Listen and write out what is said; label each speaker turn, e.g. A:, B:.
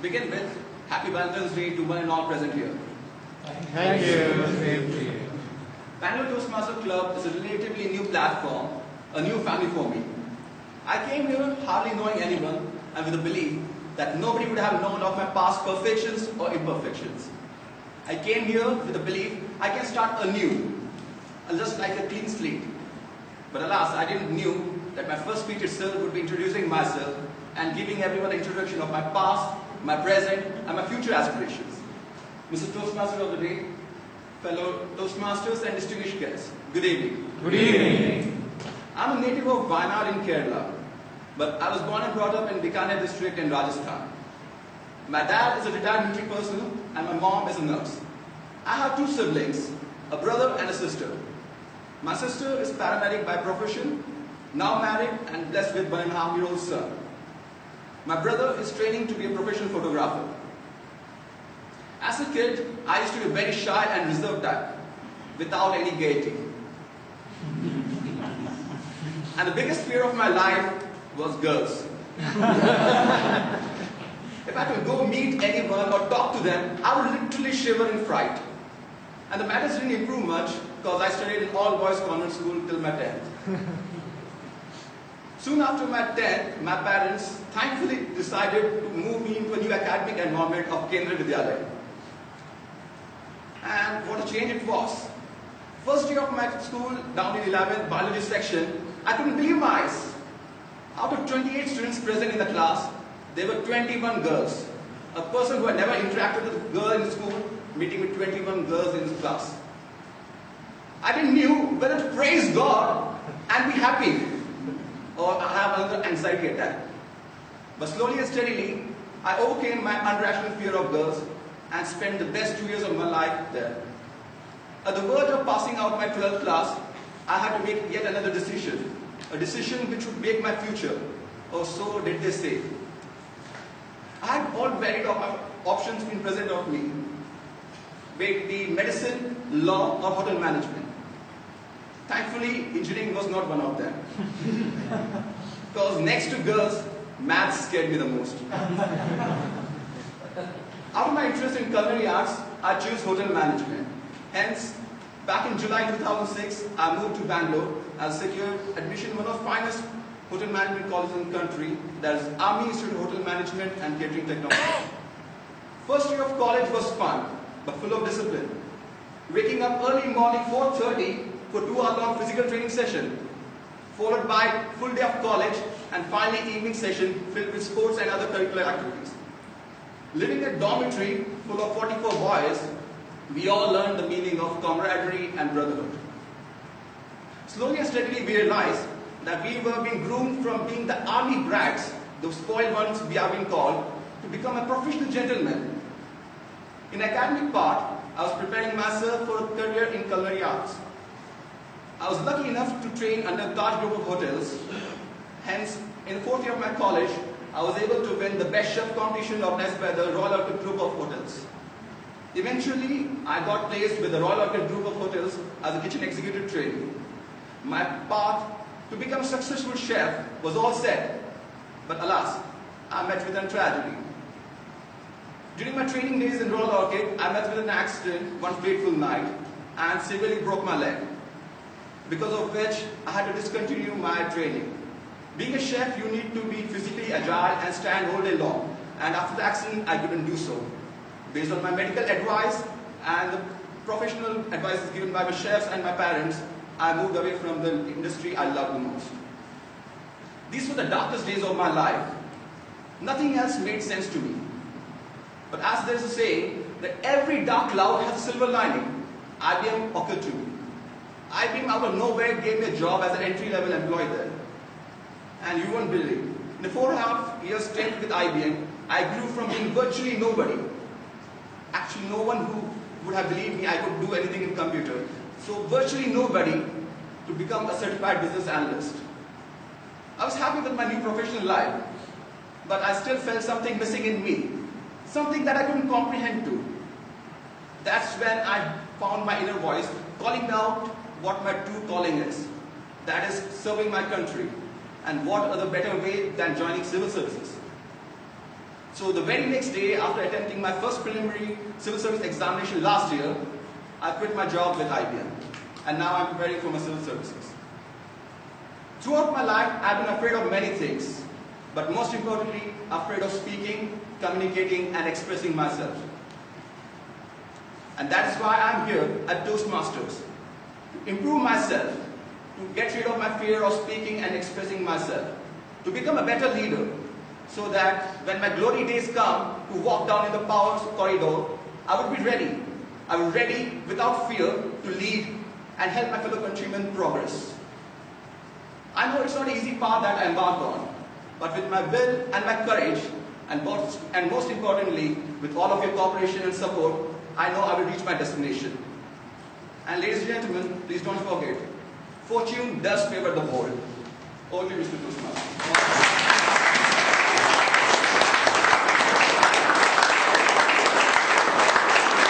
A: begin with, Happy Valentine's Day to one and all present here.
B: Thank you. Same to you.
A: Bangalore Toastmasters Club is a relatively new platform, a new family for me. I came here hardly knowing anyone and with the belief that nobody would have known of my past perfections or imperfections. I came here with the belief I can start anew, just like a clean slate. But alas, I didn't knew that my first speech itself would be introducing myself and giving everyone an introduction of my past, my present, and my future aspirations. Mr. Toastmaster of the day, fellow Toastmasters and distinguished guests, good evening.
B: Good evening.
A: I'm a native of Wayanad in Kerala, but I was born and brought up in Bikaner district in Rajasthan. My dad is a retired military personnel and my mom is a nurse. I have two siblings, a brother and a sister. My sister is paramedic by profession, now married and blessed with 1.5-year-old son. My brother is training to be a professional photographer. As a kid, I used to be very shy and reserved type, without any gaiety. And the biggest fear of my life was girls. If I could go meet anyone or talk to them, I would literally shiver in fright. And the matters didn't improve much because I studied in all-boys convent school till my 10th. Soon after my 10th, my parents thankfully decided to move me into a new academic environment of Kendra Vidyalaya. And what a change it was. First day of my school, down in 11th biology section, I couldn't believe my eyes. Out of 28 students present in the class, there were 21 girls. A person who had never interacted with a girl in school, meeting with 21 girls in his class. I didn't know whether to praise God and be happy, or I have another anxiety attack. But slowly and steadily, I overcame my irrational fear of girls and spent the best 2 years of my life there. At the verge of passing out my 12th class, I had to make yet another decision. A decision which would make my future, or so did they say. I had all varied options being present of me, be it medicine, law, or hotel management. Thankfully, engineering was not one of them. Because next to girls, maths scared me the most. Out of my interest in culinary arts, I chose hotel management. Hence, back in July 2006, I moved to Bangalore and secured admission in one of the finest hotel management colleges in the country, that is Army Institute of Hotel Management and Catering Technology. First year of college was fun, but full of discipline. Waking up early morning 4:30 for 2-hour-long physical training session, followed by full day of college, and finally evening session filled with sports and other curricular activities. Living in a dormitory full of 44 boys, we all learned the meaning of camaraderie and brotherhood. Slowly and steadily we realized that we were being groomed from being the army brats, the spoiled ones we have been called, to become a professional gentleman. In academic part, I was preparing myself for a career in culinary arts. I was lucky enough to train under a large group of hotels. Hence, in the 4th year of my college, I was able to win the best chef competition organized by the Royal Orchid Group of Hotels. Eventually, I got placed with the Royal Orchid Group of Hotels as a kitchen executive trainee. My path to become a successful chef was all set, but alas, I met with a tragedy. During my training days in Royal Orchid, I met with an accident one fateful night and severely broke my leg, because of which I had to discontinue my training. Being a chef, you need to be physically agile and stand all day long, and after the accident, I couldn't do so. Based on my medical advice and the professional advice given by my chefs and my parents, I moved away from the industry I loved the most. These were the darkest days of my life. Nothing else made sense to me. But as there's a saying, that every dark cloud has a silver lining, IBM occurred to me. IBM out of nowhere gave me a job as an entry-level employee there. And you won't believe, in the 4.5 years stint with IBM, I grew from being virtually nobody. Actually, no one who would have believed me I could do anything in computer. So virtually nobody to become a certified business analyst. I was happy with my new professional life, but I still felt something missing in me, something that I couldn't comprehend to. That's when I found my inner voice calling out what my true calling is. That is serving my country. And what other better way than joining civil services? So the very next day, after attempting my first preliminary civil service examination last year, I quit my job with IBM. And now I'm preparing for my civil services. Throughout my life, I've been afraid of many things. But most importantly, afraid of speaking, communicating, and expressing myself. And that is why I'm here at Toastmasters. To improve myself, to get rid of my fear of speaking and expressing myself, to become a better leader, so that when my glory days come to walk down in the power corridor, I would be ready. I would be ready without fear to lead and help my fellow countrymen progress. I know it's not an easy path that I embark on, but with my will and my courage, and most importantly, with all of your cooperation and support, I know I will reach my destination. And ladies and gentlemen, please don't forget, fortune does favor the bold. Over to you, Mr. Toastmaster.